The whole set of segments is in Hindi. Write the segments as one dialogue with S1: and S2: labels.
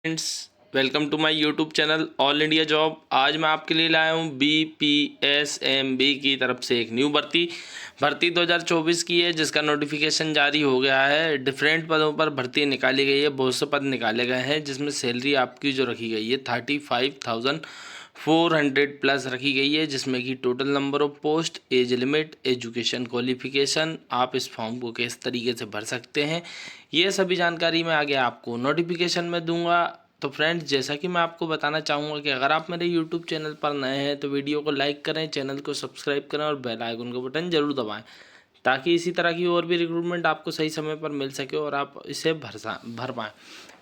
S1: Friends, welcome to my YouTube channel all India job. आज मैं आपके लिए लाया हूँ BPSMB की तरफ से एक न्यू भर्ती 2024 की है, जिसका नोटिफिकेशन जारी हो गया है। डिफरेंट पदों पर भर्ती निकाली गई है, बहुत से पद निकाले गए हैं, जिसमें सैलरी आपकी जो रखी गई है 35,400 प्लस रखी गई है, जिसमें कि total number of post, age limit, education qualification, आप इस फॉर्म को किस तरीके से भर सकते हैं, ये सभी जानकारी मैं आगे आपको नोटिफिकेशन में दूंगा। तो फ्रेंड्स, जैसा कि मैं आपको बताना चाहूँगा कि अगर आप मेरे यूट्यूब चैनल पर नए हैं तो वीडियो को लाइक करें, चैनल को सब्सक्राइब करें और बेल आइकन का बटन जरूर दबाएं, ताकि इसी तरह की और भी रिक्रूटमेंट आपको सही समय पर मिल सके और आप इसे भर पाएँ।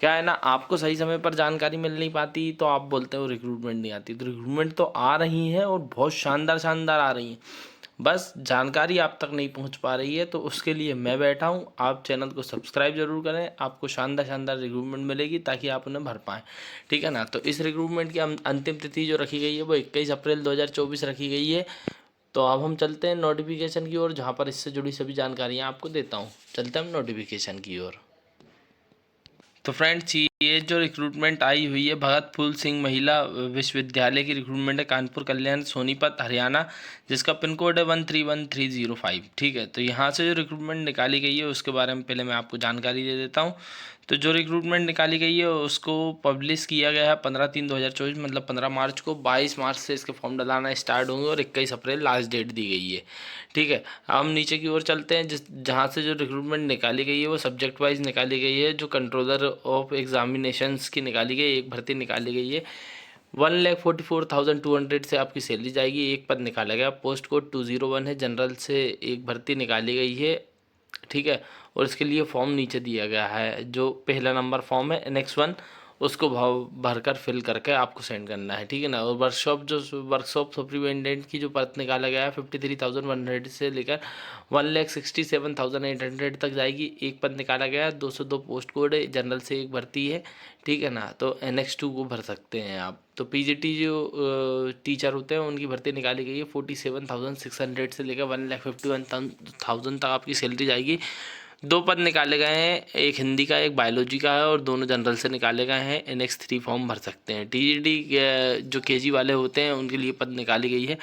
S1: क्या है ना, आपको सही समय पर जानकारी मिल नहीं पाती तो आप बोलते हो रिक्रूटमेंट नहीं आती, तो रिक्रूटमेंट तो आ रही है और बहुत शानदार शानदार आ रही हैं, बस जानकारी आप तक नहीं पहुंच पा रही है। तो उसके लिए मैं बैठा हूं, आप चैनल को सब्सक्राइब जरूर करें, आपको शानदार शानदार रिक्रूटमेंट मिलेगी ताकि आप उन्हें भर पाएँ। ठीक है ना। तो इस रिक्रूटमेंट की अंतिम तिथि जो रखी गई है वो 21 अप्रैल 2024 रखी गई है। तो अब हम चलते हैं नोटिफिकेशन की ओर, जहाँ पर इससे जुड़ी सभी जानकारियाँ आपको देता हूँ। चलते हैं हम नोटिफिकेशन की ओर। तो फ्रेंड्स, ये जो रिक्रूटमेंट आई हुई है भगत फूल सिंह महिला विश्वविद्यालय की रिक्रूटमेंट है, कानपुर कल्याण सोनीपत हरियाणा, जिसका पिन कोड है 131305। ठीक है। तो यहाँ से जो रिक्रूटमेंट निकाली गई है उसके बारे में पहले मैं आपको जानकारी दे देता हूँ। तो जो रिक्रूटमेंट निकाली गई है उसको पब्लिश किया गया है 15/3/2024, मतलब 15 मार्च को। 22 मार्च से इसके फॉर्म डलाना स्टार्ट होंगे और 21 अप्रैल लास्ट डेट दी गई है। ठीक है। अब हम नीचे की ओर चलते हैं, जहाँ से जो रिक्रूटमेंट निकाली गई है वो सब्जेक्ट वाइज निकाली गई है। जो कंट्रोलर ऑफ एग्जामिनेशंस की निकाली गई, एक भर्ती निकाली गई है। 1,44,200 से आपकी सैलरी जाएगी। एक पद निकाला गया, पोस्ट कोड 201 है, जनरल से एक भर्ती निकाली गई है। ठीक है। और इसके लिए फॉर्म नीचे दिया गया है, जो पहला नंबर फॉर्म है NX1, उसको भाव भरकर फिल करके आपको सेंड करना है। ठीक है ना। और वर्कशॉप सुपरिटेंडेंट की जो पद निकाला गया है 53,100 से लेकर 1,67,800 तक जाएगी। एक पद निकाला गया है, 202 पोस्ट कोड है, जनरल से एक भर्ती है। ठीक है ना। तो NX2 को भर सकते हैं आप। तो PGT जो टीचर होते हैं उनकी भर्ती निकाली गई है 47,600 से लेकर 1,51,000 तक आपकी सैलरी जाएगी। दो पद निकाले गए हैं, एक हिंदी का एक बायोलॉजी का है, और दोनों जनरल से निकाले गए हैं। NX3 फॉर्म भर सकते हैं। TGT जो KG वाले होते हैं उनके लिए पद निकाली गई है।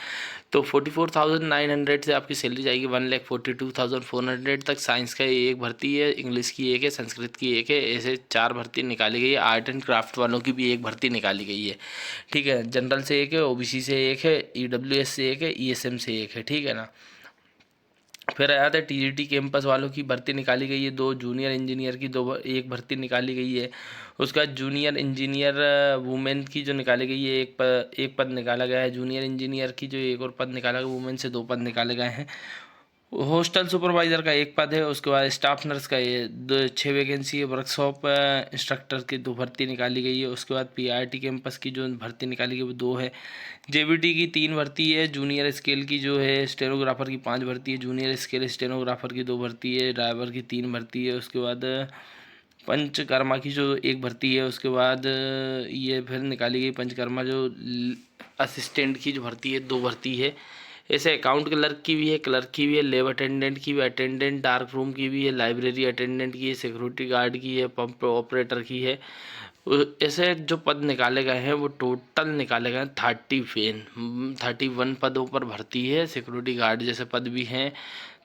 S1: तो 44,900 से आपकी सैलरी जाएगी 1,42,400 तक। साइंस का एक भर्ती है, इंग्लिश की एक है, संस्कृत की एक है, ऐसे 4 भर्ती निकाली गई है। आर्ट एंड क्राफ्ट वालों की भी एक भर्ती निकाली गई है। ठीक है। जनरल से एक है, OBC से एक है, EWS से एक है, ESM से एक है। ठीक है ना। फिर आया था TGT कैंपस वालों की भर्ती निकाली गई है। 2 जूनियर इंजीनियर की एक भर्ती निकाली गई है। उसका जूनियर इंजीनियर वुमेन की जो निकाली गई है, एक पद निकाला गया है। जूनियर इंजीनियर की जो एक और पद निकाला गया, वुमेन से 2 पद निकाले गए हैं। हॉस्टल सुपरवाइज़र का एक पद है। उसके बाद स्टाफ नर्स का ये 6 वैकेंसी है। वर्कशॉप इंस्ट्रक्टर की 2 भर्ती निकाली गई है। उसके बाद PRT कैंपस की जो भर्ती निकाली गई वो 2 है। JBT की 3 भर्ती है। जूनियर स्केल की जो है स्टेनोग्राफर की 5 भर्ती है। जूनियर स्केल स्टेनोग्राफर की 2 भर्ती है। ड्राइवर की 3 भर्ती है। उसके बाद पंचकर्मा की जो एक भर्ती है। उसके बाद ये फिर निकाली गई पंचकर्मा जो असिस्टेंट की जो भर्ती है, 2 भर्ती है। ऐसे अकाउंट क्लर्क की भी है, क्लर्क की भी है, लैब अटेंडेंट की भी, अटेंडेंट डार्क रूम की भी है, लाइब्रेरी अटेंडेंट की है, सिक्योरिटी गार्ड की है, पंप ऑपरेटर की है। ऐसे जो पद निकाले गए हैं वो टोटल निकाले गए हैं 31 पदों पर भर्ती है। सिक्योरिटी गार्ड जैसे पद भी हैं।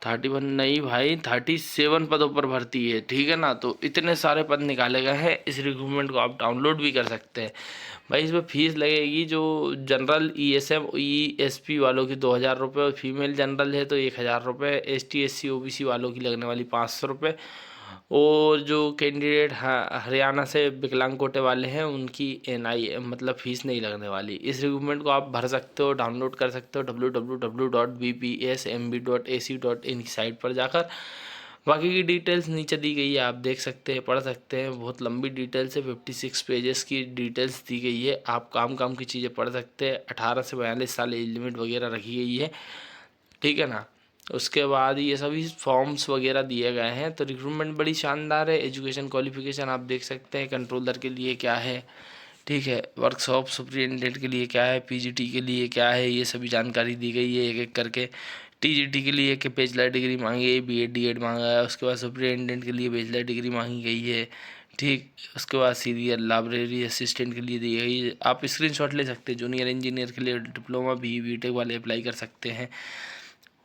S1: 31 नहीं भाई, 37 पदों पर भर्ती है। ठीक है ना। तो इतने सारे पद निकाले गए हैं। इस रिक्रूटमेंट को आप डाउनलोड भी कर सकते हैं। भाई इसमें फीस लगेगी, जो जनरल ESM ESP वालों की 2,000 रुपये, और फीमेल जनरल है तो 1,000 रुपये, ST SC OBC वालों की लगने वाली 500 रुपये, और जो कैंडिडेट हरियाणा से विकलांग कोटे वाले हैं उनकी NI मतलब फ़ीस नहीं लगने वाली। इस रिक्रूटमेंट को आप भर सकते हो, डाउनलोड कर सकते हो www.bpsmb.ac.in की साइट पर जाकर। बाकी की डिटेल्स नीचे दी गई है, आप देख सकते हैं, पढ़ सकते हैं। बहुत लंबी डिटेल्स है, 56 पेजेस की डिटेल्स दी गई है। आप काम की चीज़ें पढ़ सकते हैं। 18 से 42 साल एज लिमिट वगैरह रखी गई है। ठीक है ना। उसके बाद ये सभी फॉर्म्स वगैरह दिए गए हैं। तो रिक्रूटमेंट बड़ी शानदार है। एजुकेशन क्वालिफिकेशन आप देख सकते हैं, कंट्रोलर के लिए क्या है, ठीक है, वर्कशॉप सुपरिटेंडेंट के लिए क्या है, PGT के लिए क्या है, ये सभी जानकारी दी गई है एक एक करके। TGT के लिए कि बैचलर डिग्री मांगी है, B.Ed D.Ed मांगा है। उसके बाद सुपरिटेंडेंट के लिए बैचलर डिग्री मांगी गई है। ठीक, उसके बाद सीरियल लाइब्रेरी असिस्टेंट के लिए दी गई, आप स्क्रीनशॉट ले सकते हैं। जूनियर इंजीनियर के लिए डिप्लोमा बीटेक वाले अप्लाई कर सकते हैं।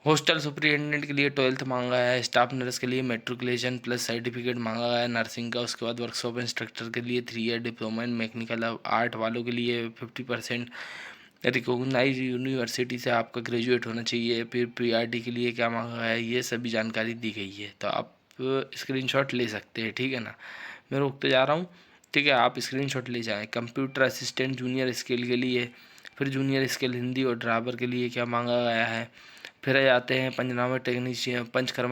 S1: हॉस्टल सुपरिटेंडेंट के लिए 12th मांगा है। स्टाफ नर्स के लिए मैट्रिकुलेशन प्लस सर्टिफिकेट मांगा है नर्सिंग का। उसके बाद वर्कशॉप इंस्ट्रक्टर के लिए 3 year diploma in mechanical art वालों के लिए 50% रिकॉग्नाइज यूनिवर्सिटी से आपका ग्रेजुएट होना चाहिए। फिर PRT के लिए क्या मांगा है, ये सभी जानकारी दी गई है, तो आप स्क्रीनशॉट ले सकते हैं। ठीक है ना, मैं रोकते जा रहा हूँ। ठीक है, आप स्क्रीनशॉट ले जाएँ। कंप्यूटर असिस्टेंट जूनियर स्केल के लिए, फिर जूनियर स्केल हिंदी और ड्राइवर के लिए क्या मांगा गया है। फिर आ जाते हैं पंचकर्मा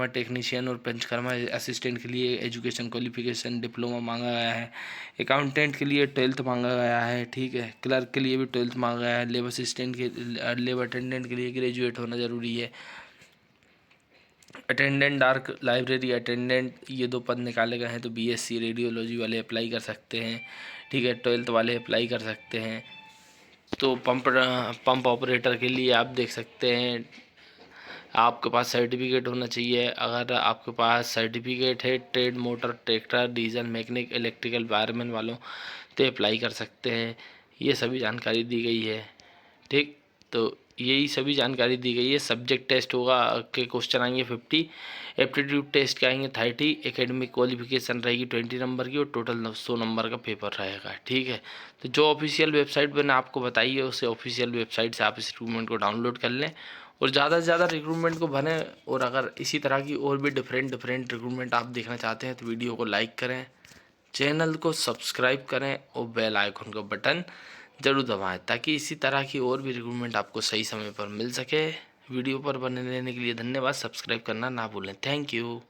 S1: टेक्नीशियन और पंचकर्मा असिस्टेंट के लिए एजुकेशन क्वालिफिकेशन डिप्लोमा मांगा गया है। अकाउंटेंट के लिए 12th मांगा गया है। ठीक है, क्लर्क के लिए भी 12th मांगा गया है। लेबर अटेंडेंट के लिए ग्रेजुएट होना ज़रूरी है। अटेंडेंट डार्क लाइब्रेरी अटेंडेंट, ये 2 पद निकाले गए हैं, तो BSc रेडियोलॉजी वाले अप्लाई कर सकते हैं। ठीक है, 12th वाले अप्लाई कर सकते हैं। तो पंप ऑपरेटर के लिए आप देख सकते हैं, आपके पास सर्टिफिकेट होना चाहिए। अगर आपके पास सर्टिफिकेट है trade motor tractor diesel mechanic electrical wireman वालों, तो अप्लाई कर सकते हैं। ये सभी जानकारी दी गई है। ठीक, तो यही सभी जानकारी दी गई है। सब्जेक्ट टेस्ट होगा के क्वेश्चन आएंगे 50, एप्टीट्यूड टेस्ट के आएंगे 30, एकेडमिक क्वालिफिकेशन रहेगी 20 नंबर की और टोटल 100 नंबर का पेपर रहेगा। ठीक है, तो जो ऑफिशियल वेबसाइट मैंने आपको बताई है, उसे ऑफिशियल वेबसाइट से आप इस रिक्रूटमेंट को डाउनलोड कर लें और ज़्यादा से ज़्यादा रिक्रूटमेंट को भरें। और अगर इसी तरह की और भी डिफरेंट रिक्रूटमेंट आप देखना चाहते हैं तो वीडियो को लाइक करें, चैनल को सब्सक्राइब करें और बेल आइकन का बटन ज़रूर दबाएं, ताकि इसी तरह की और भी रिक्रूटमेंट आपको सही समय पर मिल सके। वीडियो पर बने रहने के लिए धन्यवाद। सब्सक्राइब करना ना भूलें। Thank you.